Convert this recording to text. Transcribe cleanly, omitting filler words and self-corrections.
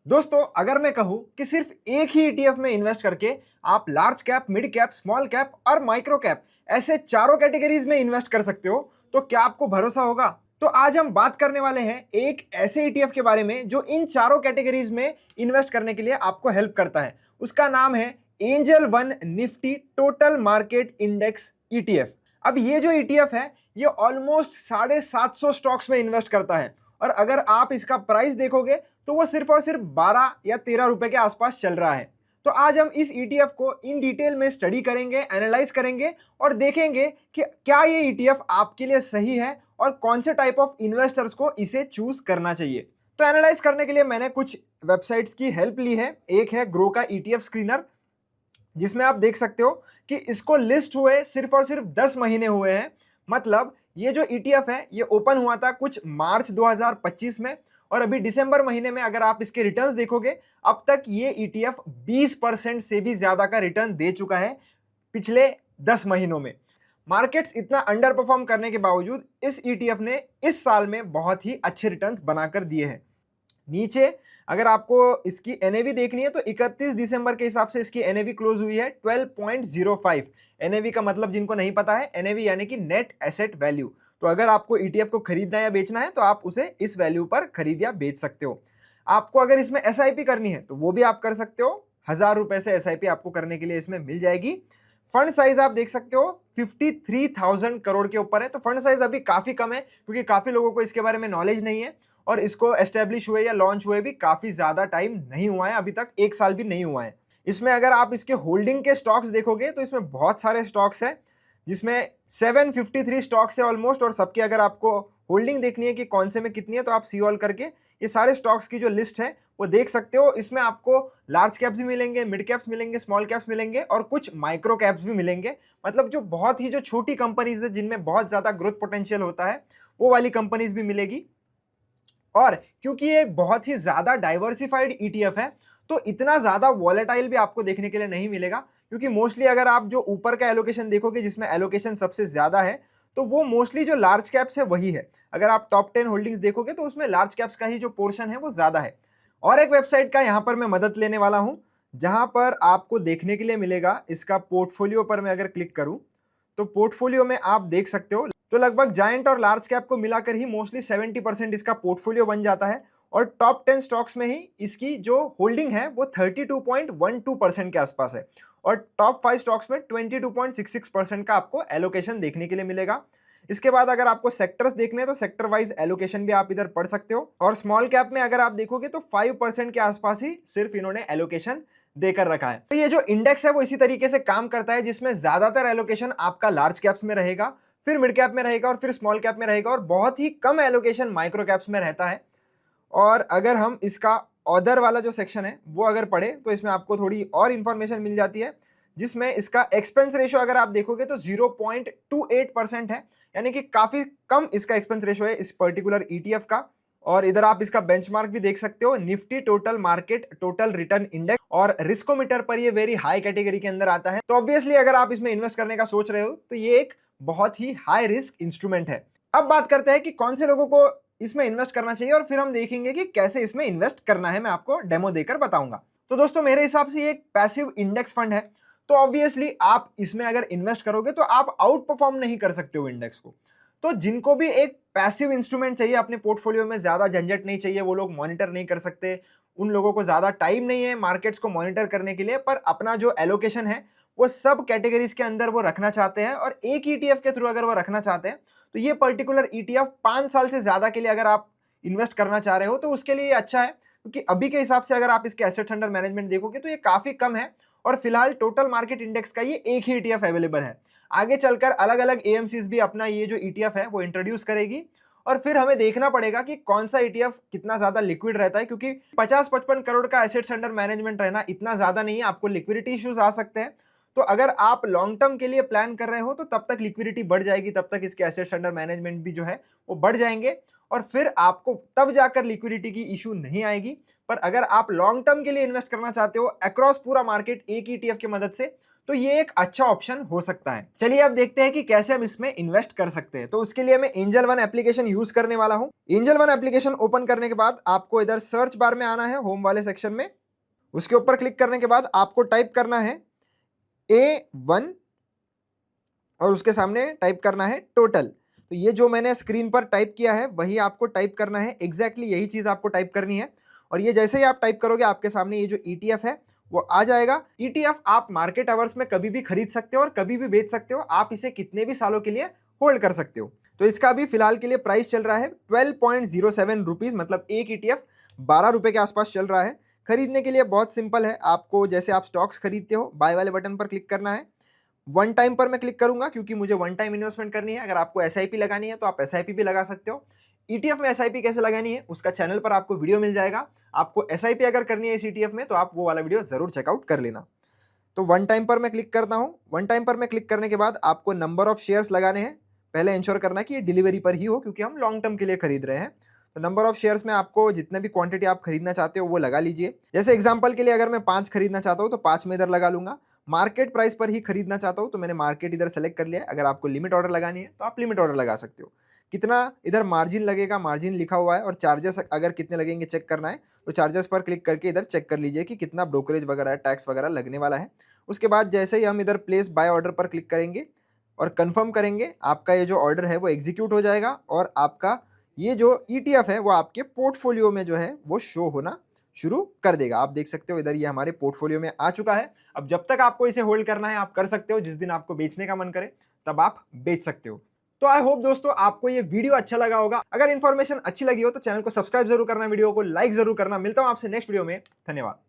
दोस्तों, अगर मैं कहूं कि सिर्फ एक ही ईटीएफ में इन्वेस्ट करके आप large cap, mid cap, small cap और माइक्रो कैप ऐसे चारों कैटेगरीज में इन्वेस्ट कर सकते हो, तो क्या आपको भरोसा होगा? तो आज हम बात करने वाले हैं एक ऐसे ईटीएफ के बारे में जो इन चारों कैटेगरीज में इन्वेस्ट करने के लिए आपको हेल्प करता है। उसका नाम है angel one Nifty total market index ETF. अब ये जो ईटीएफ है, ये ऑलमोस्ट 750 स्टॉक्स में इन्वेस्ट करता है और अगर आप इसका प्राइस देखोगे तो वो सिर्फ और सिर्फ 12 या 13 रुपए के आसपास चल रहा है। तो आज हम इस ईटीएफ को इन डिटेल में स्टडी करेंगे, एनालाइज करेंगे और देखेंगे कि क्या ये ईटीएफ आपके लिए सही है और कौन से टाइप ऑफ इन्वेस्टर्स को इसे चूज करना चाहिए। तो एनालाइज करने के लिए मैंने कुछ वेबसाइट्स की हेल्प ली है। एक है ग्रो का ईटीएफ स्क्रीनर, जिसमें आप देख सकते हो कि इसको लिस्ट हुए सिर्फ और सिर्फ 10 महीने हुए हैं। मतलब ये जो ईटीएफ है ये ओपन हुआ था कुछ मार्च 2025 में और अभी दिसंबर महीने में अगर आप इसके रिटर्न्स देखोगे, अब तक ये ईटीएफ 20% से भी ज्यादा का रिटर्न दे चुका है पिछले 10 महीनों में। मार्केट्स इतना अंडर परफॉर्म करने के बावजूद इस ईटीएफ ने इस साल में बहुत ही अच्छे रिटर्न्स बनाकर दिए हैं। नीचे अगर आपको इसकी एनएवी देखनी है तो 31 दिसंबर के हिसाब से इसकी एनएवी क्लोज हुई है 12.05। एनएवी का मतलब जिनको नहीं पता है, एनएवी यानी कि नेट एसेट वैल्यू। तो अगर आपको ईटीएफ को खरीदना या बेचना है तो आप उसे इस वैल्यू पर खरीद या बेच सकते हो। आपको अगर इसमें एसआईपी करनी है तो वो भी आप कर सकते हो। 1000 रुपए से एसआईपी आपको करने के लिए इसमें मिल जाएगी। फंड साइज आप देख सकते हो 53,000 करोड़ के ऊपर है। तो फंड साइज अभी काफी कम है क्योंकि काफी लोगों को इसके बारे में नॉलेज नहीं है और इसको एस्टेब्लिश हुए या लॉन्च हुए भी काफी ज्यादा टाइम नहीं हुआ है, अभी तक 1 साल भी नहीं हुआ है। इसमें अगर आप इसके होल्डिंग के स्टॉक्स देखोगे तो इसमें बहुत सारे स्टॉक्स हैं, जिसमें 753 स्टॉक्स है ऑलमोस्ट। और सबकी अगर आपको होल्डिंग देखनी है कि कौन से में कितनी है तो आप सी ऑल करके ये सारे स्टॉक्स की जो लिस्ट है वो देख सकते हो। इसमें आपको लार्ज कैप्स भी मिलेंगे, मिड कैप्स मिलेंगे, स्मॉल कैप्स मिलेंगे और कुछ माइक्रो कैप्स भी मिलेंगे। मतलब जो बहुत ही जो छोटी कंपनीज है जिनमें बहुत ज्यादा ग्रोथ पोटेंशियल होता है वो वाली कंपनीज भी मिलेगी। और क्योंकि ये बहुत ही ज्यादा डाइवर्सिफाइड ईटीएफ है तो इतना ज्यादा वॉलेटाइल भी आपको देखने के लिए नहीं मिलेगा, क्योंकि मोस्टली अगर आप जो ऊपर का एलोकेशन देखोगे जिसमें एलोकेशन सबसे ज्यादा है तो वो मोस्टली जो लार्ज कैप्स है वही है। अगर आप टॉप 10 होल्डिंग्स देखोगे तो उसमें लार्ज कैप्स का ही जो पोर्शन है वो ज्यादा है। और एक वेबसाइट का यहाँ पर मैं मदद लेने वाला हूँ, जहां पर आपको देखने के लिए मिलेगा इसका पोर्टफोलियो पर मैं अगर क्लिक करूं तो पोर्टफोलियो में आप देख सकते हो तो लगभग जायंट और लार्ज कैप को मिलाकर ही मोस्टली 70% इसका पोर्टफोलियो बन जाता है। और टॉप 10 स्टॉक्स में ही इसकी जो होल्डिंग है वो 32.12% के आसपास है और टॉप 5 स्टॉक्स में 22.66% का आपको एलोकेशन देखने के लिए मिलेगा। इसके बाद अगर आपको सेक्टर्स देखने हैं तो सेक्टर वाइज एलोकेशन भी आप इधर पढ़ सकते हो। और स्मॉल कैप में अगर आप देखोगे तो 5% के आसपास ही सिर्फ इन्होंने एलोकेशन देकर रखा है। तो ये जो इंडेक्स है वो इसी तरीके से काम करता है, जिसमें ज्यादातर एलोकेशन आपका लार्ज कैप्स में रहेगा, फिर मिड कैप में रहेगा और फिर स्मॉल कैप में रहेगा और बहुत ही कम एलोकेशन माइक्रो कैप्स में रहता है। और अगर हम इसका ऑदर वाला जो सेक्शन है वो अगर पढ़े तो इसमें आपको थोड़ी और इंफॉर्मेशन मिल जाती है, जिसमें इसका एक्सपेंस रेशियो अगर आप देखोगे तो 0.28% है, यानी कि काफी कम इसका एक्सपेंस रेशियो है इस पर्टिकुलर ईटीएफ का। और इधर आप इसका बेंचमार्क भी देख सकते हो, Nifty total market total return index, और रिस्कोमीटर पर ये वेरी हाई कैटेगरी के अंदर आता है। तो ऑब्वियसली अगर आप इसमें इन्वेस्ट करने का सोच रहे हो तो ये एक बहुत ही हाई रिस्क इंस्ट्रूमेंट है। अब बात करते हैं कि कौन से लोगों को इसमें इन्वेस्ट करना चाहिए और फिर हम देखेंगे कि कैसे इसमें इन्वेस्ट करना है। मैं आपको डेमो देकर बताऊंगा। तो दोस्तों, मेरे हिसाब से ये एक पैसिव इंडेक्स फंड है, तो ऑब्वियसली आप इसमें अगर इन्वेस्ट करोगे तो आप आउट परफॉर्म नहीं कर सकते हो इंडेक्स को। तो जिनको भी एक पैसिव इंस्ट्रूमेंट चाहिए अपने पोर्टफोलियो में, ज्यादा झंझट नहीं चाहिए, वो लोग मॉनिटर नहीं कर सकते, उन लोगों को ज्यादा टाइम नहीं है मार्केट्स को मॉनिटर करने के लिए, पर अपना जो एलोकेशन है वो सब कैटेगरीज के अंदर वो रखना चाहते हैं और एक ईटीएफ के थ्रू अगर वो रखना चाहते हैं तो ये पर्टिकुलर ईटीएफ 5 साल से ज्यादा के लिए अगर आप इन्वेस्ट करना चाह रहे हो तो उसके लिए अच्छा है, क्योंकि अभी के हिसाब से अगर आप इसके एसेट्स अंडर मैनेजमेंट देखोगे तो ये काफी कम है और फिलहाल टोटल मार्केट इंडेक्स का ये एक ही ईटीएफ अवेलेबल है। आगे चलकर अलग अलग एएमसीज भी अपना ये जो ईटीएफ है वो इंट्रोड्यूस करेगी और फिर हमें देखना पड़ेगा कि कौन सा ईटीएफ कितना ज्यादा लिक्विड रहता है, क्योंकि 50-55 करोड़ का एसेट्स अंडर मैनेजमेंट रहना इतना ज्यादा नहीं है, आपको लिक्विडिटी इश्यूज आ सकते हैं। तो अगर आप लॉन्ग टर्म के लिए प्लान कर रहे हो तो तब तक लिक्विडिटी बढ़ जाएगी, तब तक इसके एसेट्स अंडर मैनेजमेंट भी जो है वो बढ़ जाएंगे और फिर आपको तब जाकर लिक्विडिटी की इशू नहीं आएगी। पर अगर आप लॉन्ग टर्म के लिए इन्वेस्ट करना चाहते हो अक्रॉस पूरा मार्केट एक ईटीएफ की मदद से, तो ये एक अच्छा ऑप्शन हो सकता है। चलिए अब देखते हैं कि कैसे हम इसमें इन्वेस्ट कर सकते हैं। तो उसके लिए मैं एंजल वन एप्लीकेशन यूज करने वाला हूं। एंजल वन एप्लीकेशन ओपन करने के बाद आपको इधर सर्च बार में आना है, होम वाले सेक्शन में। उसके ऊपर क्लिक करने के बाद आपको टाइप करना है A1 और उसके सामने टाइप करना है टोटल। तो ये जो मैंने स्क्रीन पर टाइप किया है वही आपको टाइप करना है, एग्जैक्टली यही चीज आपको टाइप करनी है। और ये जैसे ही आप टाइप करोगे आपके सामने ये जो ETF है वो आ जाएगा। ETF आप मार्केट आवर्स में कभी भी खरीद सकते हो और कभी भी बेच सकते हो। आप इसे कितने भी सालों के लिए होल्ड कर सकते हो। तो इसका अभी फिलहाल के लिए प्राइस चल रहा है 12.07 रुपीज, मतलब एक ETF 12 रुपए के आसपास चल रहा है। खरीदने के लिए बहुत सिंपल है, आपको जैसे आप स्टॉक्स खरीदते हो बाय वाले बटन पर क्लिक करना है। वन टाइम पर मैं क्लिक करूंगा क्योंकि मुझे वन टाइम इन्वेस्टमेंट करनी है। अगर आपको SIP लगानी है तो आप SIP भी लगा सकते हो। ETF में SIP कैसे लगानी है उसका चैनल पर आपको वीडियो मिल जाएगा। आपको SIP अगर करनी है इस ETF में तो आप वो वाला वीडियो जरूर चेकआउट कर लेना। तो वन टाइम पर मैं क्लिक करता हूं। वन टाइम पर मैं क्लिक करने के बाद आपको नंबर ऑफ शेयर्स लगाने हैं। पहले इंश्योर करना है कि ये डिलीवरी पर ही हो क्योंकि हम लॉन्ग टर्म के लिए खरीद रहे हैं। तो नंबर ऑफ शेयर्स में आपको जितने भी क्वांटिटी आप खरीदना चाहते हो वो लगा लीजिए। जैसे एग्जांपल के लिए अगर मैं 5 खरीदना चाहता हूं तो 5 में इधर लगा लूंगा। मार्केट प्राइस पर ही खरीदना चाहता हूं तो मैंने मार्केट इधर सेलेक्ट कर लिया है। अगर आपको लिमिट ऑर्डर लगानी है तो आप लिमिट ऑर्डर लगा सकते हो। कितना इधर मार्जिन लगेगा, मार्जिन लिखा हुआ है, और चार्जेस अगर कितने लगेंगे चेक करना है तो चार्जेस पर क्लिक करके इधर चेक कर लीजिए कि कितना ब्रोकरेज वगैरह टैक्स वगैरह लगने वाला है। उसके बाद जैसे ही हम इधर प्लेस बाय ऑर्डर पर क्लिक करेंगे और कंफर्म करेंगे, आपका ये जो ऑर्डर है वो एग्जीक्यूट हो जाएगा और आपका ये जो ETF है वो आपके पोर्टफोलियो में जो है वो शो होना शुरू कर देगा। आप देख सकते हो इधर ये हमारे पोर्टफोलियो में आ चुका है। अब जब तक आपको इसे होल्ड करना है आप कर सकते हो, जिस दिन आपको बेचने का मन करे तब आप बेच सकते हो। तो आई होप दोस्तों आपको ये वीडियो अच्छा लगा होगा। अगर इन्फॉर्मेशन अच्छी लगी हो तो चैनल को सब्सक्राइब जरूर करना, वीडियो को लाइक जरूर करना। मिलता हूं आपसे नेक्स्ट वीडियो में। धन्यवाद।